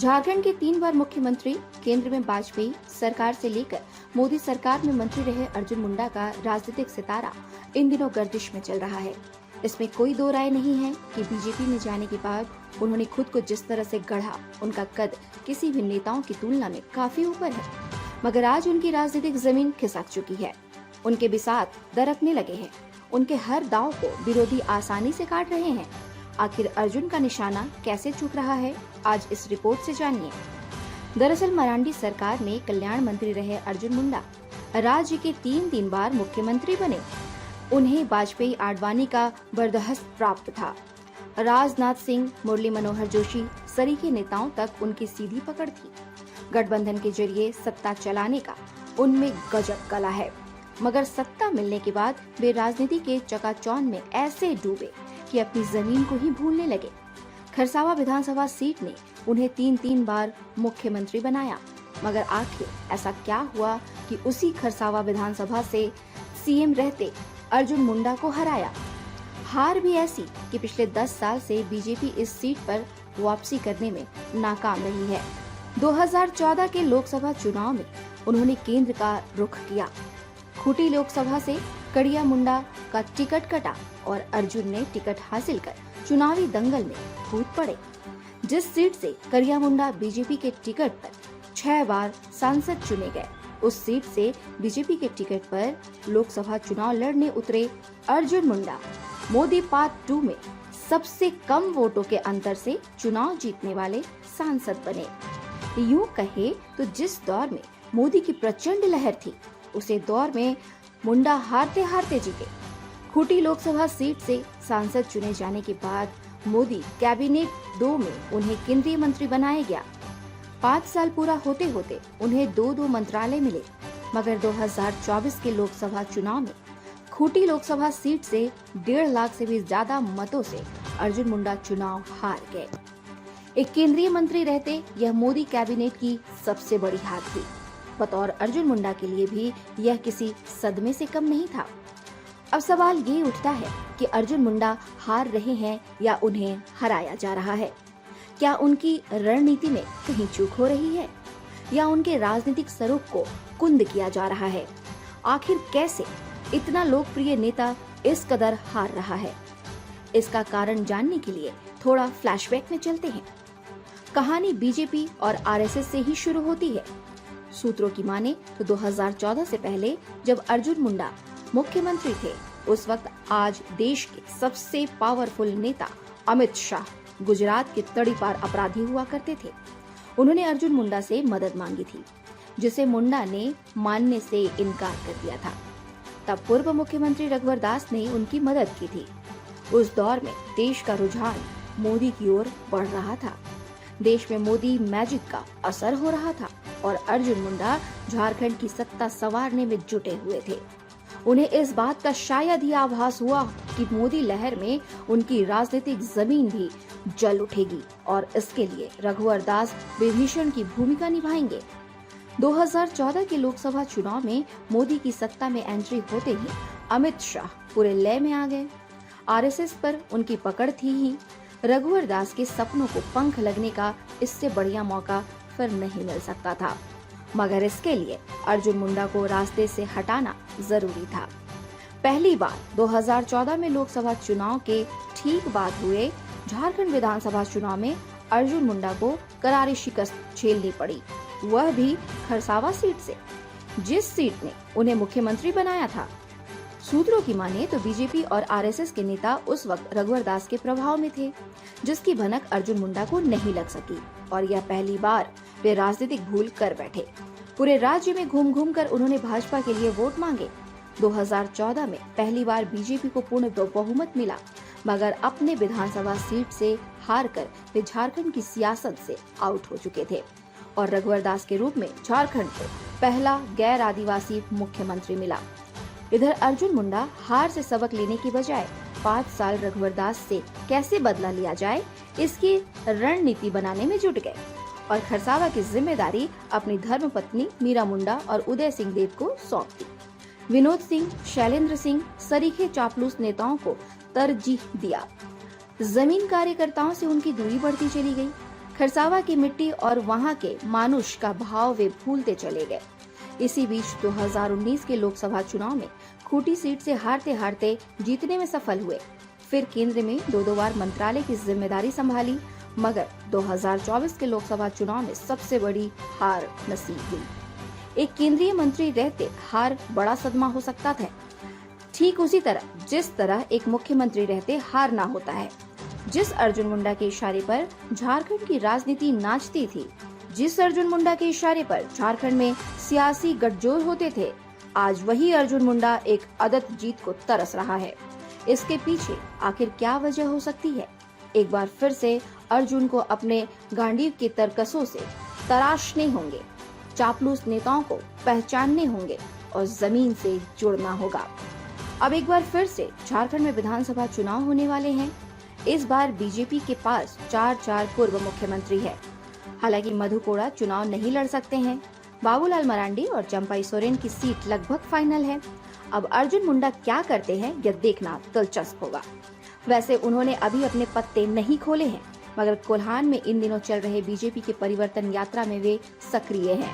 झारखंड के 3 बार मुख्यमंत्री, केंद्र में वाजपेयी सरकार से लेकर मोदी सरकार में मंत्री रहे अर्जुन मुंडा का राजनीतिक सितारा इन दिनों गर्दिश में चल रहा है। इसमें कोई दो राय नहीं है कि बीजेपी में जाने के बाद उन्होंने खुद को जिस तरह से गढ़ा, उनका कद किसी भी नेताओं की तुलना में काफी ऊपर है। मगर आज उनकी राजनीतिक जमीन खिसक चुकी है, उनके बिसात दरकने लगे हैं, उनके हर दांव को विरोधी आसानी से काट रहे हैं। आखिर अर्जुन का निशाना कैसे चूक रहा है, आज इस रिपोर्ट से जानिए। दरअसल मरांडी सरकार में कल्याण मंत्री रहे अर्जुन मुंडा राज्य के 3 बार मुख्यमंत्री बने। उन्हें वाजपेयी आडवाणी का बर्दहस्त प्राप्त था। राजनाथ सिंह, मुरली मनोहर जोशी सरीखे नेताओं तक उनकी सीधी पकड़ थी। गठबंधन के जरिए सत्ता चलाने का उनमें गजब कला है। मगर सत्ता मिलने के बाद वे राजनीति के चकाचौंध में ऐसे डूबे कि अपनी जमीन को ही भूलने लगे। खरसावा विधानसभा सीट ने उन्हें 3 बार मुख्यमंत्री बनाया। मगर आखिर ऐसा क्या हुआ कि उसी खरसावा विधानसभा से सीएम रहते अर्जुन मुंडा को हराया। हार भी ऐसी कि पिछले 10 साल से बीजेपी इस सीट पर वापसी करने में नाकाम रही है। 2014 के लोकसभा चुनाव में उन्होंने केंद्र का रुख किया। खूंटी लोकसभा से कड़िया मुंडा का टिकट कटा और अर्जुन ने टिकट हासिल कर चुनावी दंगल में कूद पड़े। जिस सीट से कड़िया मुंडा बीजेपी के टिकट पर 6 बार सांसद चुने गए, उस सीट से बीजेपी के टिकट पर लोकसभा चुनाव लड़ने उतरे अर्जुन मुंडा मोदी पार्ट 2 में सबसे कम वोटों के अंतर से चुनाव जीतने वाले सांसद बने। यूं कहे तो जिस दौर में मोदी की प्रचंड लहर थी, उसे दौर में मुंडा हारते हारते जीते। खूंटी लोकसभा सीट से सांसद चुने जाने के बाद मोदी कैबिनेट 2 में उन्हें केंद्रीय मंत्री बनाया गया। 5 साल पूरा होते होते उन्हें 2 मंत्रालय मिले। मगर 2024 के लोकसभा चुनाव में खूंटी लोकसभा सीट से 1.5 लाख से भी ज्यादा मतों से अर्जुन मुंडा चुनाव हार गए। एक केंद्रीय मंत्री रहते यह मोदी कैबिनेट की सबसे बड़ी हार थी। बतौर अर्जुन मुंडा के लिए भी यह किसी सदमे से कम नहीं था। अब सवाल ये उठता है कि अर्जुन मुंडा हार रहे हैं या उन्हें हराया जा रहा है। क्या उनकी रणनीति में कहीं चूक हो रही है या उनके राजनीतिक स्वरूप को कुंद किया जा रहा है? आखिर कैसे इतना लोकप्रिय नेता इस कदर हार रहा है? इसका कारण जानने के लिए थोड़ा फ्लैशबैक में चलते हैं। कहानी बीजेपी और आरएसएस से ही शुरू होती है। सूत्रों की माने तो 2014 से पहले जब अर्जुन मुंडा मुख्यमंत्री थे, उस वक्त आज देश के सबसे पावरफुल नेता अमित शाह गुजरात के तड़ीपार अपराधी हुआ करते थे। उन्होंने अर्जुन मुंडा से मदद मांगी थी, जिसे मुंडा ने मानने से इनकार कर दिया था। तब पूर्व मुख्यमंत्री रघुवर दास ने उनकी मदद की थी। उस दौर में देश का रुझान मोदी की ओर बढ़ रहा था। देश में मोदी मैजिक का असर हो रहा था और अर्जुन मुंडा झारखंड की सत्ता संवारने में जुटे हुए थे। उन्हें इस बात का शायद ही आभास हुआ कि मोदी लहर में उनकी राजनीतिक जमीन भी जल उठेगी और इसके लिए रघुवर दास विभीषण की भूमिका निभाएंगे। 2014 के लोकसभा चुनाव में मोदी की सत्ता में एंट्री होते ही अमित शाह पूरे लय में आ गए। आरएसएस पर उनकी पकड़ थी ही। रघुवर दास के सपनों को पंख लगने का इससे बढ़िया मौका फिर नहीं मिल सकता था। मगर इसके लिए अर्जुन मुंडा को रास्ते से हटाना जरूरी था। पहली बार 2014 में लोकसभा चुनाव के ठीक बाद हुए झारखंड विधानसभा चुनाव में अर्जुन मुंडा को करारी शिकस्त झेलनी पड़ी, वह भी खरसावा सीट से, जिस सीट ने उन्हें मुख्यमंत्री बनाया था। सूत्रों की माने तो बीजेपी और आरएसएस के नेता उस वक्त रघुवर दास के प्रभाव में थे, जिसकी भनक अर्जुन मुंडा को नहीं लग सकी और यह पहली बार वे राजनीतिक भूल कर बैठे। पूरे राज्य में घूम घूम कर उन्होंने भाजपा के लिए वोट मांगे। 2014 में पहली बार बीजेपी को पूर्ण बहुमत मिला, मगर अपने विधानसभा सीट से हार कर वे झारखंड की सियासत से आउट हो चुके थे और रघुवर दास के रूप में झारखंड को पहला गैर आदिवासी मुख्यमंत्री मिला। इधर अर्जुन मुंडा हार से सबक लेने की बजाय 5 साल रघुवर दास से कैसे बदला लिया जाए, इसकी रणनीति बनाने में जुट गए और खरसावा की जिम्मेदारी अपनी धर्मपत्नी मीरा मुंडा और उदय सिंह देव को सौंप दी। विनोद सिंह, शैलेंद्र सिंह सरीखे चापलूस नेताओं को तरजीह दिया। जमीन कार्यकर्ताओं से उनकी दूरी बढ़ती चली गई। खरसावा की मिट्टी और वहां के मानुष का भाव वे भूलते चले गए। इसी बीच 2019 के लोकसभा चुनाव में खूंटी सीट से हारते हारते जीतने में सफल हुए। फिर केंद्र में दो बार मंत्रालय की जिम्मेदारी संभाली, मगर 2024 के लोकसभा चुनाव में सबसे बड़ी हार नसीब हुई। एक केंद्रीय मंत्री रहते हार बड़ा सदमा हो सकता था, ठीक उसी तरह जिस तरह एक मुख्यमंत्री रहते हार ना होता है। जिस अर्जुन मुंडा के इशारे पर झारखंड की राजनीति नाचती थी, जिस अर्जुन मुंडा के इशारे पर झारखंड में सियासी गठजोड़ होते थे, आज वही अर्जुन मुंडा एक अदत जीत को तरस रहा है। इसके पीछे आखिर क्या वजह हो सकती है? एक बार फिर से अर्जुन को अपने गांडीव के तरकसों से तराशने होंगे, चापलूस नेताओं को पहचानने होंगे और जमीन से जुड़ना होगा। अब एक बार फिर से झारखंड में विधानसभा चुनाव होने वाले हैं। इस बार बीजेपी के पास 4 पूर्व मुख्यमंत्री है। हालांकि मधु कोड़ा चुनाव नहीं लड़ सकते हैं। बाबूलाल मरांडी और चंपाई सोरेन की सीट लगभग फाइनल है। अब अर्जुन मुंडा क्या करते हैं यह देखना दिलचस्प होगा। वैसे उन्होंने अभी अपने पत्ते नहीं खोले हैं, मगर कोल्हान में इन दिनों चल रहे बीजेपी की परिवर्तन यात्रा में वे सक्रिय हैं।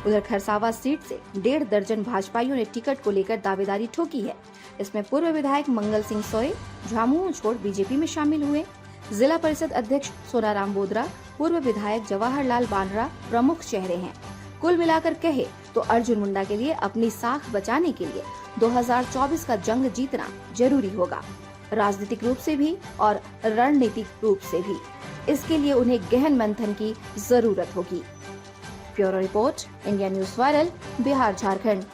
उधर खरसावा सीट से 1.5 दर्जन भाजपाइयों ने टिकट को लेकर दावेदारी ठोकी है। इसमें पूर्व विधायक मंगल सिंह सोय झामुमो छोड़ बीजेपी में शामिल हुए। जिला परिषद अध्यक्ष सोनाराम बोदरा, पूर्व विधायक जवाहरलाल बांद्रा प्रमुख चेहरे हैं। कुल मिलाकर कहे तो अर्जुन मुंडा के लिए अपनी साख बचाने के लिए 2024 का जंग जीतना जरूरी होगा, राजनीतिक रूप से भी और रणनीतिक रूप से भी। इसके लिए उन्हें गहन मंथन की जरूरत होगी। Bureau report, India news viral, Bihar Jharkhand.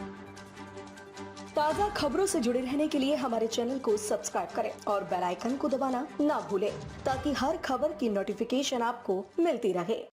ताज़ा खबरों से जुड़े रहने के लिए हमारे चैनल को सब्सक्राइब करें और बेल आइकन को दबाना ना भूलें, ताकि हर खबर की नोटिफिकेशन आपको मिलती रहे।